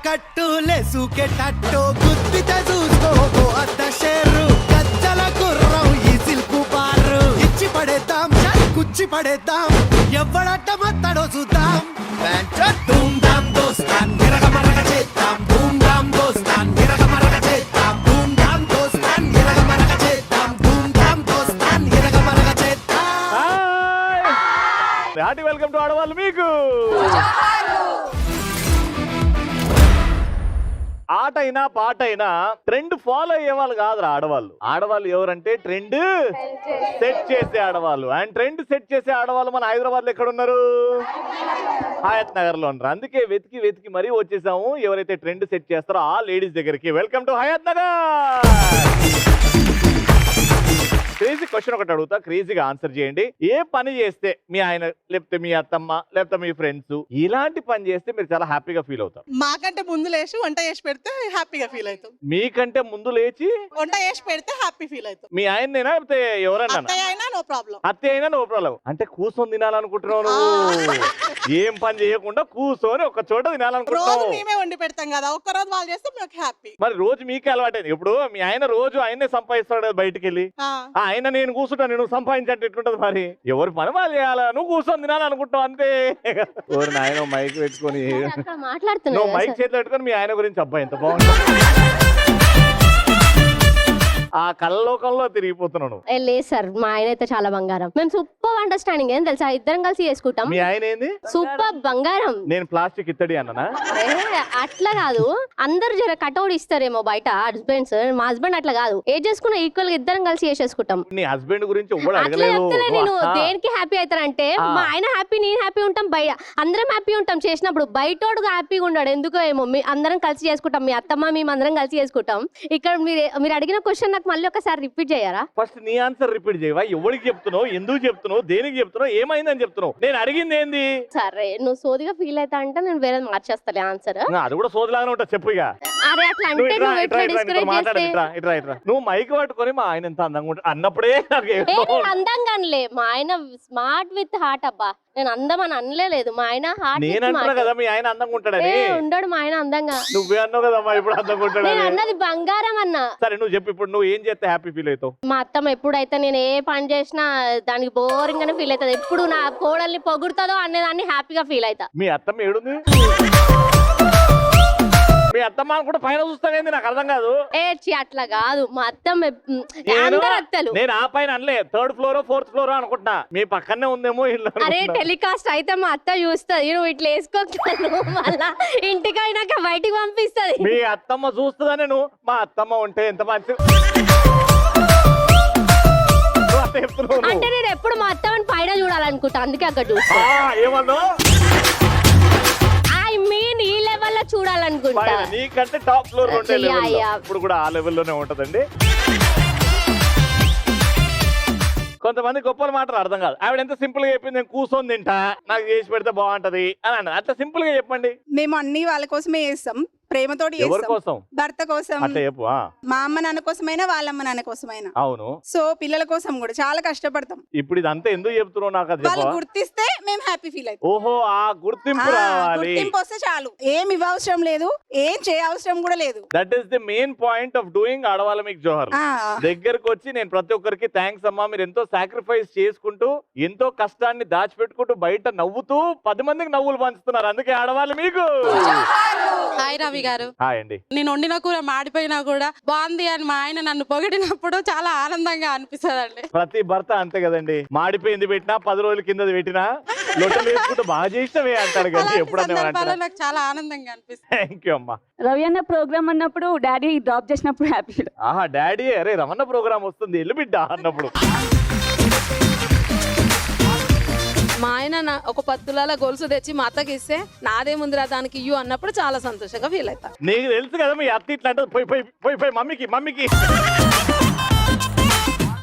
కట్టు లేసుకెటట్టు గుద్దితే చూసుకోబో అద్ద షేరు గజ్జల గుర్రం ఈ సిల్కు బారు ఇచ్చి పడేద్దాం కుచ్చి పడేద్దాం ఎవడట్ట మత్తడో చూద్దాం ధూమ్ ధామ్ దోస్తాన్ గిరగ మరగ చేద్దాం ధూమ్ ధామ్ దోస్తాన్ గిరగ మరగ చేద్దాం ధూమ్ ధామ్ దోస్తాన్ గిరగ మరగ చేద్దాం ధూమ్ ధామ్ దోస్తాన్ గిరగ మరగ చేద్దాం. హార్టీ వెల్కమ్ టు ఆడవాళ్ళు మీకు ఆట అయినా పాట అయినా ట్రెండ్ ఫాలో అయ్యే వాళ్ళు కాదురా ఆడవాళ్ళు. ఆడవాళ్ళు ఎవరంటే ట్రెండ్ సెట్ చేసే ఆడవాళ్ళు. అండ్ ట్రెండ్ సెట్ చేసే ఆడవాళ్ళు మన హైదరాబాద్ లో ఎక్కడ ఉన్నారు? హయత్ నగర్ లో ఉన్నారు. అందుకే వెతికి వెతికి మరీ వచ్చేసాము ఎవరైతే ట్రెండ్ సెట్ చేస్తారో ఆ లేడీస్ దగ్గరికి. Welcome to Hayathnagar. Crazy question ఒకటి అడుగుతా, క్రేజీగా ఆన్సర్ చేయండి. ఏ పని చేస్తే మీ ఆయన లేకపోతే మీ అత్తమ్మ లేకపోతే మీ ఫ్రెండ్స్ ఇలాంటి పని చేస్తే మీరు చాలా హ్యాపీగా ఫీల్ అవుతారు? మాకంటే ముందు లేచి వంట చేసి పెడితే హ్యాపీగా ఫీల్ అవుతాం. మీకంటే ముందు లేచి వంట చేసి పెడితే హ్యాపీ ఫీల్ అవుతాం. మీ ఆయనైనా లేకపోతే ఎవరైనా? అత్తయ్య అయినా నో ప్రాబ్లం. అత్తయ్య అయినా నో ప్రాబ్లం. అంటే కూర్చొని తినాలనుకుంటున్నావు నువ్వు? ఏం పని చేయకుండా కూర్చొని ఒక చోట రోజు తినాలనుకుంటున్నావు? మేమే వండి పెడతాం కదా, ఒక్క రోజు వాళ్ళు చేస్తే మాకు హ్యాపీ. మరి రోజు మీకే అలవాటైంది. ఇప్పుడు మీ ఆయన రోజు ఆయనే సంపాదిస్తాడు కదా బయటికి వెళ్ళి. ఆయన నేను కూర్చుంటాను, నేను సంపాదించంటే ఎట్లుంటది? మరి ఎవరి పని వాళ్ళు చేయాలా, నువ్వు కూర్చొని తినాలనుకుంటావు అంతే. ఎవరు నాయన మైక్ పెట్టుకొని నువ్వు మైక్ చేతిలో పెట్టుకొని మీ ఆయన గురించి అబ్బాయి ఎంత బాగుంటుంది ఆ కళ్ళలోకంలో తిరిగిపోతున్నాను. లేదు సార్, మా ఆయన అయితే చాలా బంగారం. మేము సూపర్ అండర్స్టాండింగ్ ఏం తెలుసా, ఇద్దరం కలిసి చేసుకుంటాం. మీ ఆయన ఏంది? సూపర్ బంగారం. నేను ప్లాస్టిక్ ఇత్తడి అన్నా? అట్లా కాదు, అందరు జర కటౌట్ ఇస్తారేమో బయట హస్బెండ్స్. మా హస్బెండ్ అట్లా కాదు, ఏం చేసుకున్నా ఈక్వల్ గా ఇద్దరం కలిసి చేసేసుకుంటాం. నీ హస్బెండ్ గురించి అట్లా చెప్తలే నేను. దేనికి హ్యాపీ అవుతారంటే మా ఆయన హ్యాపీ, నేను హ్యాపీ ఉంటాం, బయట అందరం హ్యాపీ ఉంటాం చేసినప్పుడు. బయటోడు హ్యాపీగా ఉన్నాడు ఎందుకో ఏమో. అందరం కలిసి చేసుకుంటాం, మీ అత్తమ్మ మేము అందరం కలిసి చేసుకుంటాం. ఇక్కడ మీరు అడిగిన క్వశ్చన్ మళ్ళీ ఒకసారి రిపీట్ చేయరా? ఫస్ట్ నీ ఆన్సర్ రిపీట్ చేయవా? ఎవరికి చెప్తున్నావు, ఎందుకు చెప్తున్నావు, దేనికి చెప్తున్నావు, ఏమైందని చెప్తున్నావు? నేను అడిగింది ఏంది? సరే నువ్వు సోదిగా ఫీల్ అవుతా అంటే నేను వేరే మార్చేస్తాలే ఆన్సర్. అది కూడా సోదిలాగానే ఉంటా, చెప్పు ఇక. అరే అట్లా అంటే నువ్వు ఎట్లా డిస్కరేజ్ చేస్తే నువ్వు మైక్ పట్టుకొని మా ఆయన ఎంత అందంగా ఉంటా అన్నప్పుడే అందంగా అనలే. మా ఆయన స్మార్ట్ విత్ హార్ట్. అబ్బా నేను అందం అని అనలేదు, మా ఆయన హార్ట్. నేను అంటున్నా కదా మీ ఆయన అందంగా ఉంటాడని. ఉండడు మా ఆయన అందంగా. నువ్వే అన్నావు కదమ్మా ఇప్పుడు అందంగా ఉంటాడు. నేను అన్నది బంగారం అన్నా. సరే నువ్వు చెప్పు, ఇప్పుడు నువ్వు ఏం చేస్తే హ్యాపీ ఫీల్ అవుతావు? మా అత్తమ్మ ఎప్పుడైతే నేను ఏ పని చేసినా దానికి బోరింగ్ గానే ఫీల్ అవుతుంది. ఎప్పుడు నా కోడల్ని పొగుడుతుందో అనేదాన్ని హ్యాపీగా ఫీల్ అవుతా. మీ అత్తమ్మ ఏడుంది? మీ అత్తమ్మ కూడా పైన చూస్తావేంది? నాకు అర్థం కాదు. ఏడ్చి అట్లా కాదు, మా అత్తమ్మ అందరు అత్తలు. నేను ఆ పైన అనలే, 3rd ఫ్లోర్ 4th ఫ్లోర్ అనుకుంటున్నా. మీ పక్కనే ఉందేమో ఇల్లు. అరే టెలికాస్ట్ అయితే మా అత్త చూస్తుంది, నువ్వు ఇట్లా వేసుకోను మళ్ళా ఇంటికి అయినాక బయటికి పంపిస్తుంది. మీ అత్తమ్మ చూస్తుందని నువ్వు మా అత్తమ్మ ఉంటే ఎంత మంచి అంటే నేను ఎప్పుడు మా అత్తమ్మని పైన చూడాలనుకుంటా, అందుకే అక్కడ చూస్తా. ఏమన్నా ఈ లెవెల్ లో చూడాలనుకుంటా. నీకంటే టాప్ ఫ్లోర్ ఉండే లెవెల్ ఇప్పుడు కూడా ఆ లెవెల్లోనే ఉంటదండి. కొంతమంది గొప్పల మాటలు అర్థం కాదు. ఆవిడ ఎంత సింపుల్ గా చెప్పింది, నేను కూర్చొని తింటా, నాకు చేసి పెడితే బాగుంటది అని అన్నది. అట్లా సింపుల్ గా చెప్పండి. మేము అన్ని వాళ్ళ కోసమే చేస్తాం, ప్రేమతోటి ఎవరి కోసం? భర్త కోసం. అట్లా చెప్పు. మా అమ్మ నాన్న కోసమైనా వాళ్ళ అమ్మ నాన్న కోసమైనా. అవును. సో పిల్లల కోసం కూడా చాలా కష్టపడతాం. ఇప్పుడు ఇదంతా ఎందుకు చెప్తున్నావు నాకు అది వాళ్ళు గుర్తిస్తే మేము హ్యాపీ ఫీల్ అవుతాం. ఓహో, ఆ గుర్తింపు రావాలి. గుర్తింపు వస్తే చాలు, ఏం ఇవ్వవసరం లేదు, ఏం చేయవసరం కూడా లేదు. That is the main point of doing ఆడవాళ్ళ మీకు జోహర్. దగ్గరకు వచ్చి నేను ప్రతి ఒక్కరికి థ్యాంక్స్ అమ్మా, మీరు ఎంతో సాక్రిఫైస్ చేసుకుంటూ ఎంతో కష్టాన్ని దాచిపెట్టుకుంటూ బయట నవ్వుతూ 10 మందికి నవ్వులు పంచుతున్నారు. అందుకే ఆడవాళ్ళు మీకు. హాయ్ రవి గారు. హాయ్ అండి. నేను వండిన కూర మాడిపోయినా కూడా బాగుంది అని మా ఆయన నన్ను పొగిడినప్పుడు చాలా ఆనందంగా అనిపిస్తుంది అండి. ప్రతి భర్త అంతే కదండి, మాడిపోయింది పెట్టినా 10 రోజుల కింద పెట్టినా లొట్టలు వేసుకుంటూ బాగా చేసినవే అంటారు కదా. ఎప్పుడన్నా నాకు చాలా ఆనందంగా అనిపిస్తుంది. థ్యాంక్ యూ అమ్మా. రవి అన్న ప్రోగ్రామ్ అన్నప్పుడు డాడీ డ్రాప్ చేసినప్పుడు హ్యాపీ. ఆహా, డాడీ అరే రమణ ప్రోగ్రామ్ వస్తుంది ఎల్లు బిడ్డ అన్నప్పుడు. మా ఆయన ఒక 10 తులాల గొలుసు తెచ్చి మా అత్తకి ఇస్తే నాదేముందిరా దానికి ఇయ్యు అన్నప్పుడు చాలా సంతోషంగా ఫీల్ అవుతా. నీకు తెలుసు కదా మీ అత్త ఇట్లా అంటే పోయి మమ్మీకి.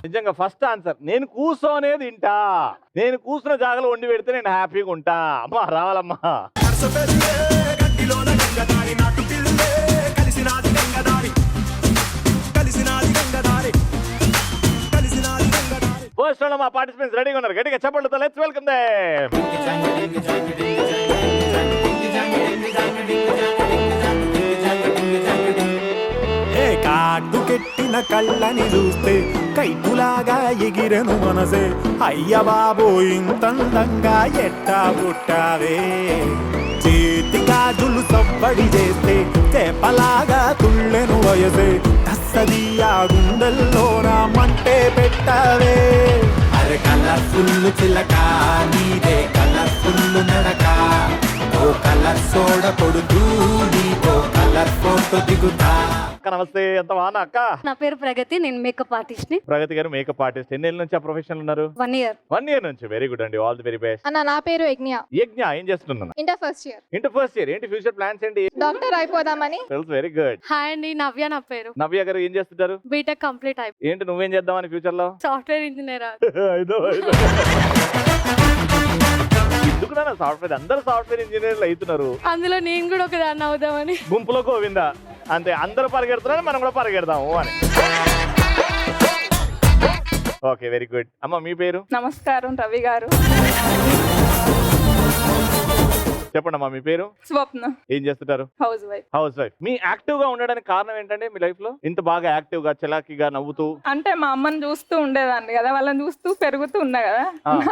నిజంగా ఫస్ట్ ఆన్సర్, నేను కూర్చోనేది తింటా, నేను కూర్చున్న జాగాలో వండి పెడితే నేను హ్యాపీగా ఉంటా. అమ్మా రావాలమ్మా. ఫస్ట్ రౌండ్ మా పార్టిసిపెంట్స్ రెడీగా ఉన్నారు, గట్టిగా చెప్పండి. Let's welcome them. కళ్ళని చూస్తే కైపులాగా ఎగిరెను మనసే అయ్య బాబో ఇంతందంగా ఎట్టా పుట్టావే చేతి గాజులు సవ్వడి చేస్తే చేపలాగా తుళ్ళెను వయసే తస్సదియా గుండెల్లో నా మంటే పెట్టావే అరే కలర్ఫుల్ చిలక నీదే కలర్ఫుల్ నడక ఓ కలర్ సోడ కొడుతూ నీతో కలర్ ఫోటో దిగుతా. అక్క నమస్తే, ఎంత బాగున్నా అక్క? నా పేరు ప్రగతి, నేను మేకప్ ఆర్టిస్ట్ ని. ప్రగతి గారు మేకప్ ఆర్టిస్ట్. ఎన్ని ఏళ్ళ నుంచి ఆ ప్రొఫెషన్ ఉన్నారు? 1 year. 1 year నుంచి. వెరీ గుడ్ అండి, ఆల్ ది వెరీ బెస్ట్. అన్న నా పేరు యజ్ఞ. యజ్ఞ ఏం చేస్తున్నాను? Inter first year. Inter first year. ఏంటి ఫ్యూచర్ ప్లాన్స్ ఏంటి? డాక్టర్ అయిపోదామని. తెలుసు, వెరీ గుడ్. హాయ్ అండి, నవ్య నా పేరు. నవ్య గారు ఏం చేస్తుంటారు? బీటెక్ కంప్లీట్ అయిపోయి ఏంటి నువ్వేం చేద్దామని ఫ్యూచర్ లో? Software engineer. ఎందుకు నా సాఫ్ట్వేర్, అందరు సాఫ్ట్వేర్ ఇంజనీర్లు అవుతున్నారు, అందులో నేను కూడా ఒక దాన్ని అవుదామని. గుంపులో గోవిందా అంతే, అందరూ పరిగెడుతున్నారు మనం కూడా పరిగెడదాము అని. Okay, very good. అమ్మ మీ పేరు? నమస్కారం రవి గారు. చెప్పండి అమ్మా మీ పేరు? స్వప్న. ఏం చేస్తుంటారు? Housewife. Housewife. మీ యాక్టివ్ గా ఉండడానికి కారణం ఏంటంటే మీ లైఫ్ లో ఇంత బాగా యాక్టివ్ గా చలాకీగా నవ్వుతూ? అంటే మా అమ్మని చూస్తూ ఉండేదాన్ని కదా, వాళ్ళని చూస్తూ పెరుగుతూ ఉన్నా కదా,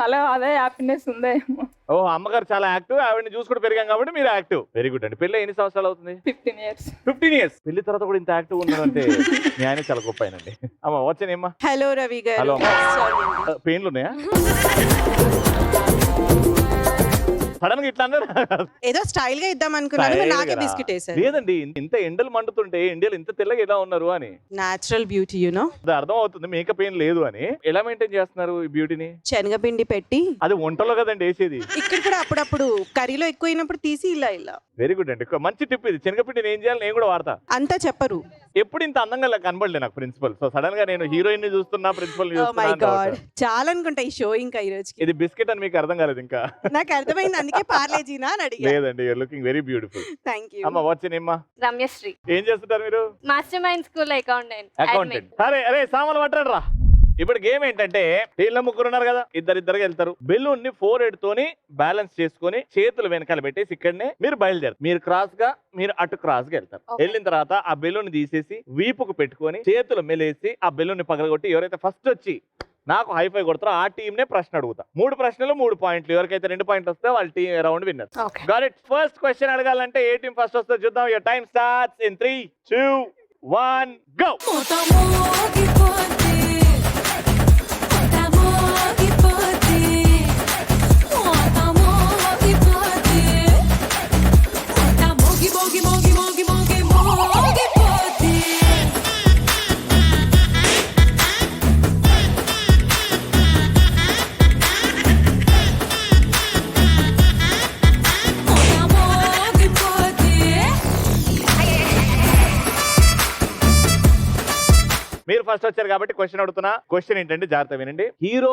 అలా అదే హ్యాపీనెస్ ఉందేమో. ఓ అమ్మగారు చాలా యాక్టివ్, ఆవిడని చూసుకుంటూ పెరిగాం కాబట్టి మీరు యాక్టివ్. వెరీ గుడ్ అండి. పెళ్లి ఎన్ని సంవత్సరాలు అవుతుంది? 15 years. 15 years. పెళ్లి తర్వాత కూడా ఇంత యాక్టివ్ ఉన్నాడంటే మీ ఆయన చాలా గొప్ప ఆయనండి. అమ్మ వచ్చేనేమ్మా. హలో రవి గారు. హలో. పెయిన్లు ఉన్నాయా? సడన్ గా ఇట్లా అన్నారు. ఏదో స్టైల్ గా ఇద్దాం అనుకున్నాను, మీరు నాకే బిస్కెట్ వేసారు. లేదండి, ఇంత ఎండలు మండుతుంటే ఇండియాలో ఇంత తెల్లగా ఎలా ఉన్నారు అని. Natural beauty you know. అది అర్థం అవుతుంది, మేకప్ ఏం లేదు అని. ఎలా మెయింటైన్ చేస్తున్నారు ఈ బ్యూటీని? శనగపిండి పెట్టి. అది వంటలో కదండి వేసేది. ఇక్కడ కూడా అప్పుడప్పుడు కర్రీలో ఎక్కువ అయినప్పుడు తీసి ఇలా ఇలా. వెరీ గుడ్ అండి, మంచి టిప్ ఇది. శనగపిండిని ఏం చేయాలి నేను కూడా వాడతా. అంతా చెప్పరు. ఎప్పుడు ఇంత అందంగా కనబడలే నాకు ప్రిన్సిపల్. సో సడన్ గా నేను హీరోయిన్ ని చూస్తున్నా, ప్రిన్సిపల్ ని ఓ మై గాడ్, చూస్తున్నా. చాలా అనుకుంటా ఈ షో ఇంకా ఈ రోజుకి. ఇది బిస్కెట్ అని మీకు అర్థం కాలేదు ఇంకా? నాకు అర్థమైంది, అందుకే పార్లేజీనా అని అడిగా. లేదండి, your looking very beautiful. Thank you. అమ్మ వచ్చేనేమ్మా. రమ్యశ్రీ. ఏం చేస్తుంటారు మీరు? Master mind school accountant. Accountant. సరే, అరే సామాన్లు పట్టండి రా. ఇప్పుడు గేమ్ ఏంటంటే టీంలో ముగ్గురు ఉన్నారు కదా, ఇద్దరుగా వెళ్తారు. బెలూన్ ని 4 ఎడ్తోని బ్యాలెన్స్ చేసుకుని చేతులు వెనకాల పెట్టేసి ఇక్కడనే మీరు బయలుదేరు. మీరు క్రాస్ గా, మీరు అటు క్రాస్ గా వెళ్తారు. వెళ్ళిన తర్వాత ఆ బెలూన్ తీసేసి వీపుకు పెట్టుకొని చేతులు మెలేసి ఆ బెలూన్ ని పగలగొట్టి ఎవరైతే ఫస్ట్ వచ్చి నాకు హైఫై కొడతారో ఆ టీమ్ నే ప్రశ్న అడుగుతా. 3 ప్రశ్నలు 3 పాయింట్లు. ఎవరికైతే 2 పాయింట్లు వస్తే వాళ్ళ team round winner. Got it. First question అడగాలంటే ఏ టీం ఫస్ట్ వస్తుందో చూద్దాం. Your time starts in 3, 2, 1 go. మీరు ఫస్ట్ వచ్చారు కాబట్టి క్వశ్చన్ అడుగుతున్నా. క్వశ్చన్ ఏంటంటే జాగ్రత్త వినండి. హీరో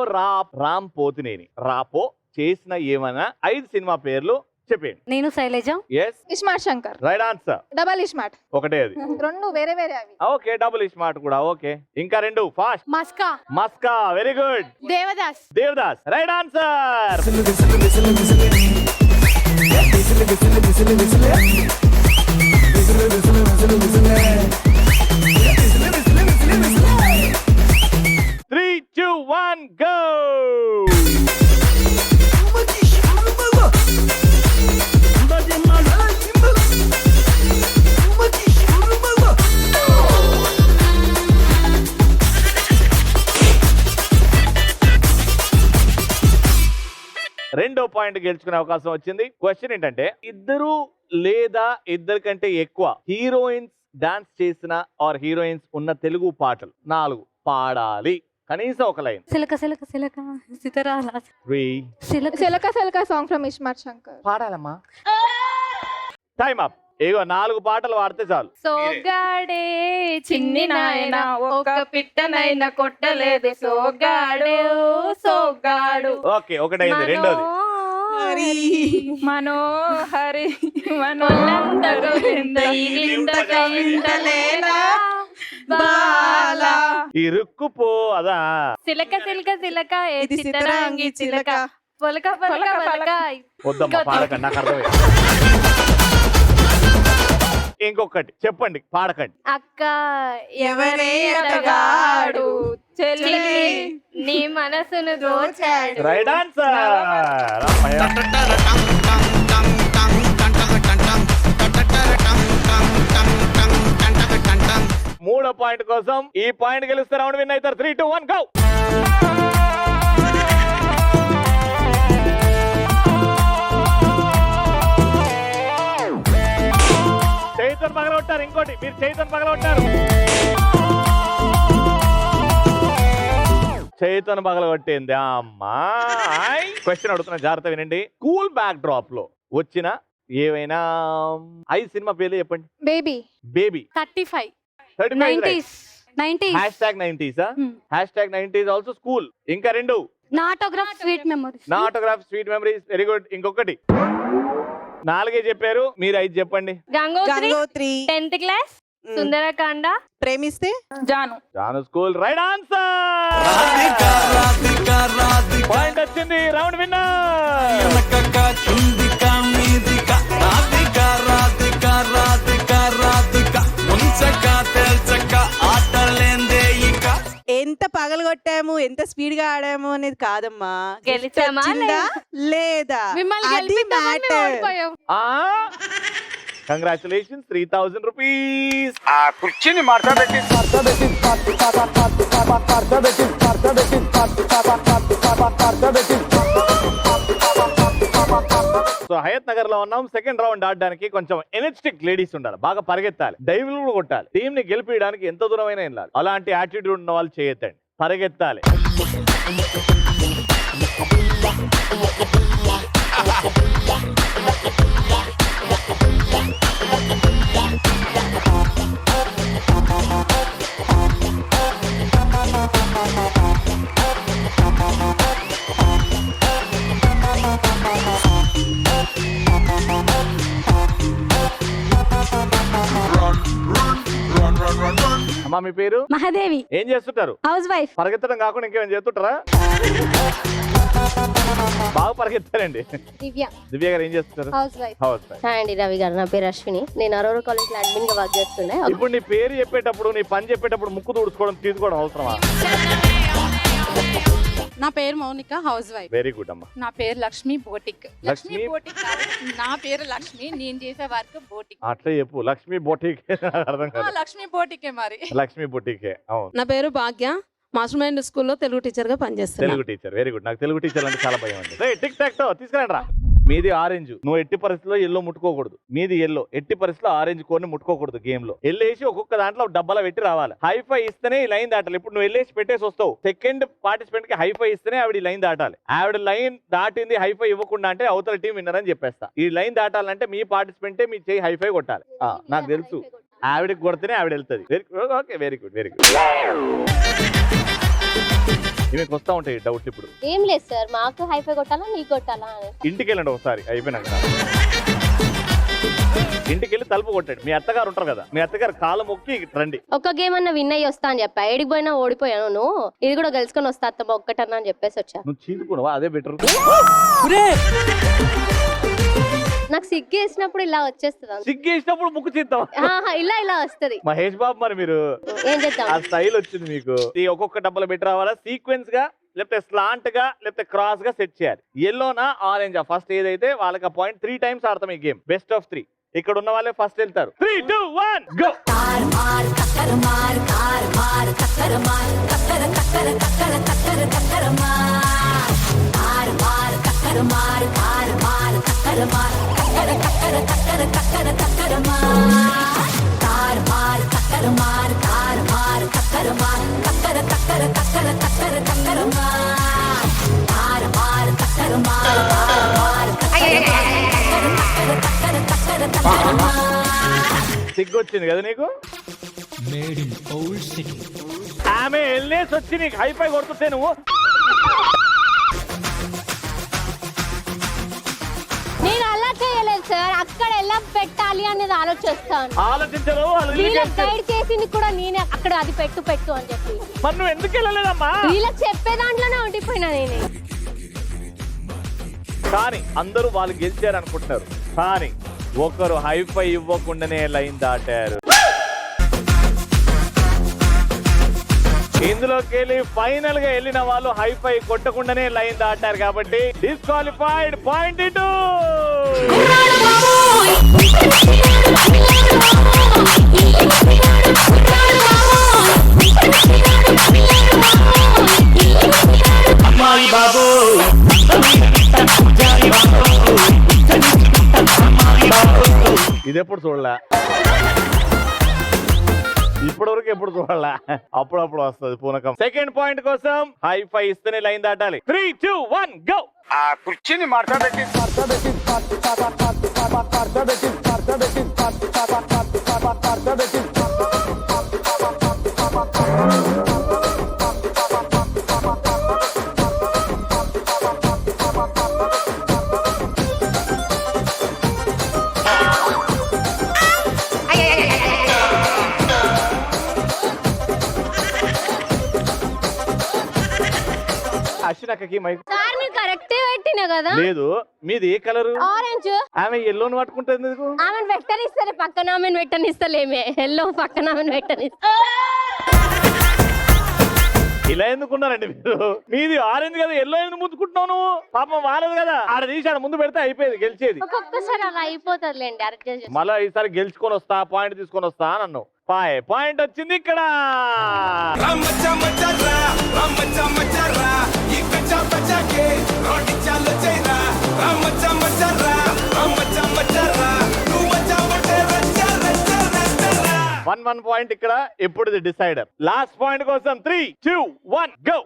రామ్ పోతినేని రాపో చేసిన ఏమైనా 5 సినిమా పేర్లు చెప్పండి. నేను Shailaja. yes iSmart Shankar. Right answer. Double iSmart. ఒకటే అది. 2 వేరే వేరే అవి. ఓకే, డబుల్ స్మార్ట్ కూడా. ఓకే, ఇంకా 2 fast. Maska. Maska. Very good. Devdas. Devdas. Right answer. Three, 2, 1 go. రెండో పాయింట్ గెలుచుకునే అవకాశం వచ్చింది. క్వశ్చన్ ఏంటంటే ఇద్దరు లేదా ఇద్దరికంటే ఎక్కువ హీరోయిన్స్ డాన్స్ చేసిన ఆర్ హీరోయిన్స్ ఉన్న తెలుగు పాటలు 4 పాడాలి. కనీసం ఒక లైన్. సిలక సిలక సిలక సితరాల. 3 సిలక సిలక సాంగ్ ఫ్రమ్ ఇస్మార్ట్ శంకర్. పాడాలమ్మా. Time up. ఏగో 4 పాటలు పాడితే చాలు. సోగాడే చిన్ని నాయన ఒక పిట్టనైనా కొట్టలేదు సోగాడు సోగాడు. ఓకే, ఒకటైంది. రెండోది. మనోహరి మనోహరి ఇరుక్కుపో అదా. సిలక సిలక సిలక ఏ చిత్తరాంగి చిలక పొలక పొలక పొలక. వద్దమ్మా పాడకండి, నాకు అర్థమైంది. ఇంకొకటి చెప్పండి, పాడకండి. అక్క ఎవరే అతగాడు చెల్లి నీ మనసును దోచాడు. Right answer. మూడో పాయింట్ కోసం ఈ పాయింట్ గెలిస్తే రౌండ్ విన్ అవుతారు. 3, 2, 1 గో. చైతన్ పగలగొట్టారు. ఇంకోటి మీరు చైతన్ పగలగొట్టారు. చైతన్ పగలగొట్టింది అమ్మా. క్వశ్చన్ అడుగుతున్నా, జాగ్రత్త వినండి. కూల్ బ్యాక్ డ్రాప్ లో వచ్చిన ఏవైనా 5 సినిమా పేర్లు చెప్పండి. Baby. Baby 35 #90s 90s #90s also school. ఇంకా 2 నాటోగ్రాఫ్ స్వీట్ మెమరీస్. నాటోగ్రాఫ్ స్వీట్ మెమరీస్. Very good. ఇంకొకటి 4 చెప్పారు, మీరు 5 చెప్పండి. Gangotri 10th class. Sundarakanda. Premisthe Jaanu school. Right answer. Point వచ్చింది. Round winner. ఎంత పగలగొట్టాము, ఎంత స్పీడ్ గా ఆడాము అనేది కాదమ్మా, గెలిచామా లేదా మిమ్మల్ని అది గెలిపిద్దామని మేము matter. ఓడిపోయాం. Congratulations, 3000 rupees. So Hayathnagar లో ఉన్నాం. సెకండ్ రౌండ్ ఆడడానికి కొంచెం ఎనర్జెటిక్ లేడీస్ ఉండాలి, బాగా పరిగెత్తాలి, డైవ్లు కూడా కొట్టాలి. టీం ని గెలిపించడానికి ఎంత దూరమైనా వెళ్ళాలి. అలాంటి యాటిట్యూడ్ ఉన్న వాళ్ళు చేయొద్దండి, పరిగెత్తాలి. అమ్మా మీ పేరు? మహాదేవి. ఏం చేస్తుంటారు? House wife. పరిగెత్తడం కాకుండా ఇంకేమైనా చేస్తుంటారా? బాగా పరిగెత్తారండి. దివ్య. దివ్య గారు ఏం చేస్తుంటారు? Housewife. House wife. Hi అండి, రవి గారు. నా పేరు అశ్విని. నేను అరోరా కాలేజ్ లో అడ్మిన్ గా వర్క్ చేస్తుండే. ఇప్పుడు నీ పేరు చెప్పేటప్పుడు, నీ పని చెప్పేటప్పుడు ముక్కు తుడుచుకోవడం, తీసుకోవడం అవసరమా? నా పేరు Mounika, house wife. Very good అమ్మా. నా పేరు లక్ష్మి బోటిక్. లక్ష్మి బోటిక్ కాదు, నా పేరు లక్ష్మి, నేను చేసే వర్క్ బోటిక్. అట్లా చెప్పు. లక్ష్మి బొటిక్. అర్థం కాదు. లక్ష్మి బోటికే మరి. లక్ష్మి బొటికే. అవును. నా పేరు భాగ్య, మాస్టర్ మైండ్ స్కూల్లో తెలుగు టీచర్ గా పనిచేస్తాను. తెలుగు టీచర్. Very good. నాకు తెలుగు టీచర్ అంటే చాలా భయం అండి. టిక్ టాక్ తో తీసుకురండి రా. మీది ఆరెంజ్, నువ్వు ఎట్టి పరిస్థితిలో ఎల్లో ముట్టుకోకూడదు. మీది ఎల్లో, ఎట్టి పరిస్థితిలో ఆరెంజ్ కోని ముట్టుకోకూడదు. గేమ్ లో వెళ్ళేసి ఒక్కొక్క దాంట్లో డబ్బాలో పెట్టి రావాలి. హైఫై ఇస్తేనే ఈ లైన్ దాటాలి. ఇప్పుడు నువ్వు వెళ్ళేసి పెట్టేసి వస్తావు, సెకండ్ పార్టిసిపెంట్ కి హైఫై ఇస్తేనే ఆవిడ ఈ లైన్ దాటాలి. ఆవిడ లైన్ దాటింది హైఫై ఇవ్వకుండా అంటే అవతల టీం విన్నర్ అని చెప్పేస్తా. ఈ లైన్ దాటాలంటే మీ పార్టిసిపెంటే మీ చేయి హైఫై కొట్టాలి. నాకు తెలుసు, ఆవిడకి కొడితేనే ఆవిడ వెళ్తుంది. Very good. Okay, very good, very good. మీకు వస్తా ఉంటాయి డౌట్లు. ఇప్పుడు ఏం లేదు సార్, మాకు హైఫై కొట్టాలా నీకు కొట్టాలా అని. ఇంటికి వెళ్ళండి ఒకసారి అయిపోయినాక. ఇంటికి వెళ్ళి తలుపు కొట్టాడు. మీ అత్తగారు ఉంటారు కదా, మీ అత్తగారు కాలు మొక్కి రండి. ఒక గేమ్ అన్న విన్ అయ్యి వస్తా అని చెప్పా. ఏడికి పోయినా ఓడిపోయాను. నువ్వు ఇది కూడా గెలుచుకొని వస్తా అత్తమ్మ ఒక్కటన్నా అని చెప్పేసి వచ్చా. నువ్వు చీదుకున్నావా? అదే బెటర్. నాకు సిగ్గు వేసినప్పుడు ఇలా వచ్చేస్తుంది. సిగ్గేసినప్పుడు ముక్కు చీద్దాం. ఇలా ఇలా వస్తది. మహేష్ బాబు మరి మీరు ఏం చేద్దాం? ఆ స్టైల్ వచ్చింది మీకు. ఈ ఒక్కొక్క డబ్బాలో పెట్టి రావాలా, సీక్వెన్స్ గా లేకపోతే స్లాంట్ గా లేకపోతే క్రాస్ గా సెట్ చేయాలి. ఎల్లోనా ఆరెంజా ఫస్ట్ ఏదైతే వాళ్ళకి ఆ పాయింట్ 3 times ఆడతాం ఈ గేమ్. Best of 3. ఇక్కడ ఉన్న వాళ్ళే ఫస్ట్ వెళ్తారు. 3, 2, 1 గో. సిగ్గొచ్చింది కదా నీకు? ఆమె వెళ్ళేసి వచ్చి నీకు హైఫై కొడుతుంటే నువ్వు నేను అలా చేయలేదు సార్. అక్కడ ఎలా పెట్టాలి అనేది ఆలోచిస్తాను. ఆలోచించరు. వీళ్ళకి గైడ్ చేసింది కూడా నేనే. అక్కడ అది పెట్టు అని చెప్పి. మరి నువ్వు ఎందుకు వెళ్ళలేదమ్మా? వీళ్ళకి చెప్పే దాంట్లోనే ఉండిపోయినా నేనే. కానీ అందరూ వాళ్ళు గెలిచారు అనుకుంటున్నారు. కానీ ఒకరు హైఫై ఇవ్వకుండానే లైన్ దాటారు. ఇందులోకి వెళ్ళి ఫైనల్ గా వెళ్ళిన వాళ్ళు హైఫై కొట్టకుండానే లైన్ దాటారు కాబట్టి డిస్క్వాలిఫైడ్. పాయింట్ ఇటు. ఇది ఎప్పుడు చూడలే, ఇప్పటివరకు ఎప్పుడు చూడాలా, అప్పుడప్పుడు వస్తుంది పూనకం. సెకండ్ పాయింట్ కోసం హైఫై ఇస్తేనే లైన్ దాటాలి. 3, 2, 1 గో. ఆ కుర్చీని మార్చబెట్టి అశ్వినక్కకి మైక్ సార్ మీరు కరెక్టే పెట్టినా కదా. లేదు, మీది ఏ కలర్? ఆరెంజ్. ఆమె ఎల్లోని పట్టుకుంటుంది ఎందుకు? ఆమెను పెట్టనిస్తారు, పక్కన ఆమెను పెట్టనిస్తలేమే. ఎల్లో పక్కన ఆమెను పెట్టనిస్తా. ఇలా ఎందుకున్నారండి మీరు? మీది ఆరెంజ్ కదా, ఎల్లో ఎందుకు ముద్దుకుంటున్నావు నువ్వు? పాపం వారదు కదా, ఆడ తీసాడు ముందు పెడితే అయిపోయేది, గెలిచేది. ఒక్కొక్కసారి అలా అయిపోతుందిలేండి, అడ్జస్ట్. మళ్ళా ఈసారి గెలుచుకొని వస్తా, పాయింట్ తీసుకొని వస్తా నన్ను. పాయింట్ వచ్చింది ఇక్కడ. వన్ పాయింట్ ఇక్కడ. ఎప్పుడు డిసైడర్. లాస్ట్ పాయింట్ కోసం 3, 2, 1 గో.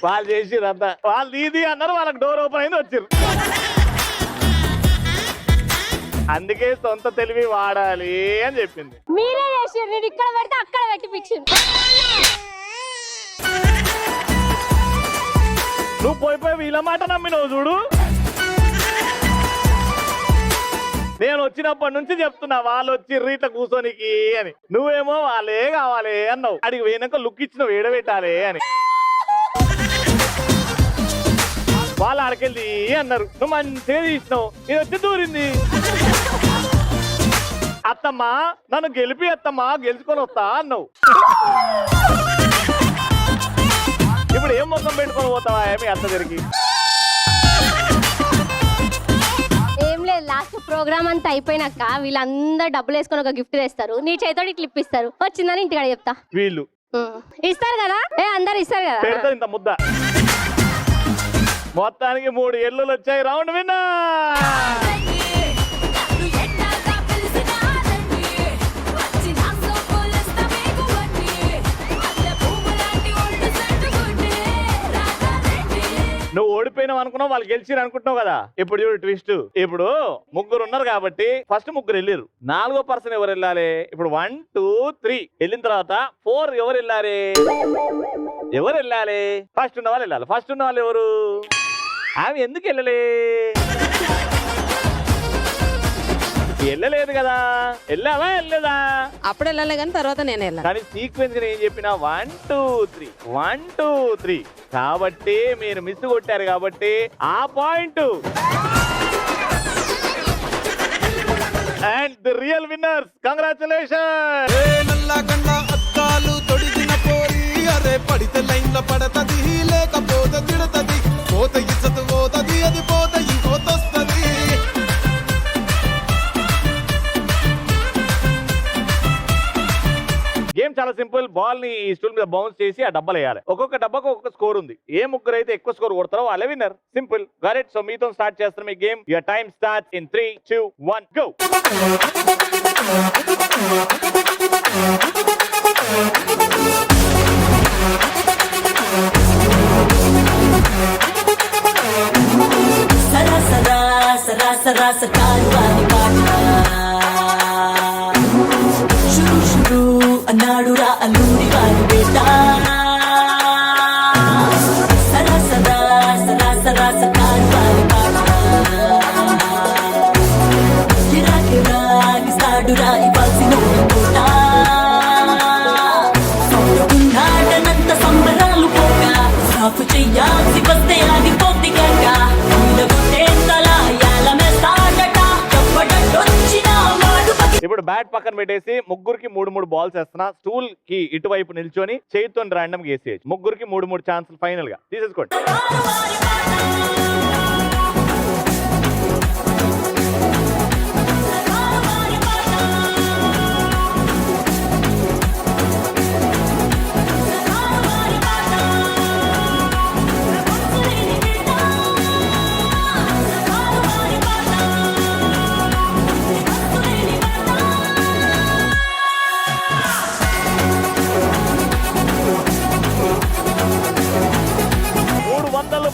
వాళ్ళు చేసిరు అంతా, వాళ్ళు ఇది అన్నారు, వాళ్ళకి డోర్ ఓపెన్ అయింది, వచ్చారు. అందుకే సొంత తెలివి వాడాలి అని చెప్పింది. మీరే చేసారు, నేను ఇక్కడ పెడితే అక్కడ పెట్టి ఫిక్షన్. నువ్వు పోయి వీళ్ళ మాట నమ్మినవు చూడు. నేను వచ్చినప్పటి నుంచి చెప్తున్నా వాళ్ళు వచ్చి రీట కూర్చోనికి అని. నువ్వేమో వాళ్ళే కావాలి అన్నావు. అడిగి పోయినాక లుక్ ఇచ్చినావు, ఏడబెట్టాలి అని. వాళ్ళు ఆడకెళ్ళి అన్నారు, నువ్వు మంచిగా తీసినావు, ఇది వచ్చి దూరింది. అత్తమ్మా నన్ను గెలిపి అత్తమ్మా, గెలుచుకొని వస్తా అన్నావు. ఇప్పుడు ఏం ముఖం పెట్టుకొని పోతావా మీ అత్త దగ్గరికి? ఏం లేదు, లాస్ట్ ప్రోగ్రామ్ అంతా అయిపోయినాక వీళ్ళందరూ డబ్బులు వేసుకొని ఒక గిఫ్ట్ తెస్తారు, నీ చేతితోటి క్లిప్ ఇస్తారు. వచ్చిందని ఇంటికాడ చెప్తా. వీళ్ళు ఇస్తారు కదా, అందరు ఇస్తారు కదా. పెడతా ఇంత ముద్ద. మొత్తానికి 3 ఎల్లులు వచ్చాయి. Round winner. నువ్వు ఓడిపోయినావు అనుకున్నావు, వాళ్ళు గెలిచిరు అనుకుంటున్నావు కదా. ఇప్పుడు చూడు ట్విస్ట్. ఇప్పుడు 3 ఉన్నారు కాబట్టి ఫస్ట్ 3 వెళ్ళారు. 4వ పర్సన్ ఎవరు వెళ్ళాలి? ఇప్పుడు 1, 2, 3 వెళ్ళిన తర్వాత 4 ఎవరు వెళ్ళాలి? ఫస్ట్ ఉన్న వాళ్ళు వెళ్ళాలి. ఫస్ట్ ఉన్న వాళ్ళు ఎవరు? ఆమె ఎందుకు వెళ్ళలేదు కదా. వెళ్ళావా వెళ్ళలేదా? అప్పుడు వెళ్ళాలి కానీ తర్వాత నేను వెళ్ళాను. కానీ సీక్వెన్స్ ఏం చెప్పినా 1, 2, 3 1, 2, 3 కాబట్టి మీరు మిస్ కొట్టారు కాబట్టి ఆ point. And the real winners, congratulation. నల్లగండ అద్దాలు తొడిగిన పోరి, అరే పడితే లైన్ల పడతది, లేకపోతే తిడతది, పోత ఇచ్చదు పోతది, అది పోత ఇంకోతొస్తది. గేమ్ చాలా సింపుల్. బాల్ ని ఈ స్టూల్ మీద బౌన్స్ చేసి ఆ డబ్బాలు వేయాలి. ఒక్కొక్క డబ్బాకు ఒక్కొక్క స్కోర్ ఉంది. ఏ 3 అయితే ఎక్కువ స్కోర్ కొడతారో వాళ్ళే విన్నర్. సింపుల్. గరెట్. సో మీతో స్టార్ట్ చేస్తాం ఈ game. Your time starts in 3, 2, 1 go. సరా సరా సరా అన్నాడు రా అల్లూరి వారి బేట సరా సరా సరా సరా సకారు వారి పాట గిరాగిరాగిస్తాడు రా ఇవ్వాల్సిన పూట సౌరగున్నాడనంత సంబరాలు పోక సాఫ్ చెయ్యాల్సి వస్తే ఆగిపోతే గంట ఇప్పుడు బ్యాట్ పక్కన పెట్టేసి ముగ్గురికి 3 బాల్స్ వేస్తున్నా. స్టూల్ కి ఇటువైపు నిల్చొని చేతితో ర్యాండమ్ వేసేయచ్చు. ముగ్గురికి 3 ఛాన్సులు ఫైనల్ గా తీసేసుకోండి.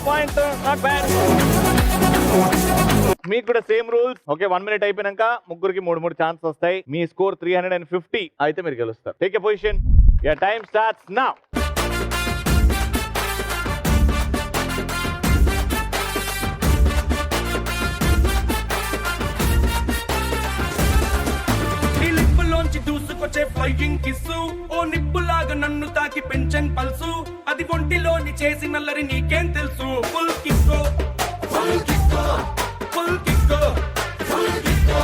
Point not bad. మీకు కూడా సేమ్ రూల్స్. ఓకే, 1 minute అయిపోయినాక ముగ్గురికి 3 ఛాన్స్ వస్తాయి. మీ స్కోర్ 350 అయితే మీరు గెలుస్తారు. Take a position. Your time starts now. దూసుకొచ్చే ఫ్లైయింగ్ కిస్సు ఓ నిప్పులాగా నన్ను తాకి పెంచన్ పల్సు అది ఒంటిలోని చేసి నల్లరి నీకేం తెలుసు. ఫుల్ కిక్కో ఫుల్ కిక్కో ఫుల్ కిక్కో ఫుల్ కిక్కో.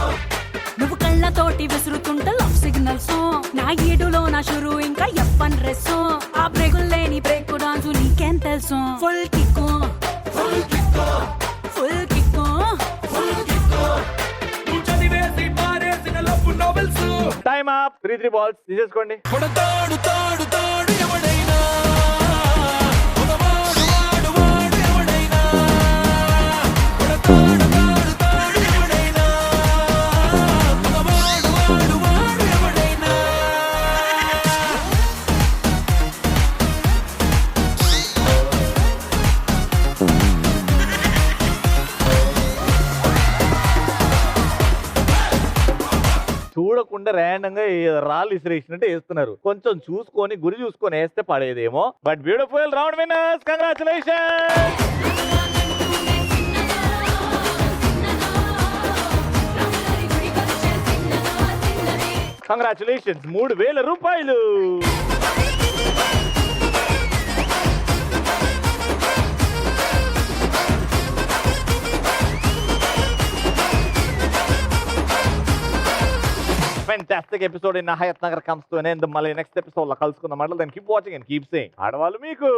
నువ్వు కళ్ళతోటి విసురుతుంట లవ్ సిగ్నల్స్ నా ఈడులో నా షురు ఇంకా ఎప్పన్ రెస్ ఆ బ్రేకులు లేని బ్రేక్ డాన్స్ నీకేం తెలుసు. ఫుల్ కిక్కో ఫుల్ కిక్కో ఫుల్ కిక్కో ఫుల్ కిక్కో. నువ్వు చదివేసి పారేసిన love novels. Time up. 3 balls తీసేసుకోండి. కొడతాడు తాడు తాడు ఎవడైనా కొడవాడు వాడు వాడు ఎవడైనా కొడతాడు తాడు తాడు ఎవడైనా కొడవాడు వాడు వాడు ఎవడైనా. చూడకుండా ర్యాండమ్ గా రాళ్ళు ఇసిరేసినట్టు వేస్తున్నారు. కొంచెం చూసుకొని గురి చూసుకొని వేస్తే పడేదేమో. But beautiful round winners. Congratulations. Congratulations. 3000 రూపాయలు. Fantastic episode in Hayat Nagar comes to an end. మళ్ళీ నెక్స్ట్ ఎపిసోడ్ లో కలుసుకుందాం. then keep watching and keep saying ఆడవాళ్ళు మీకు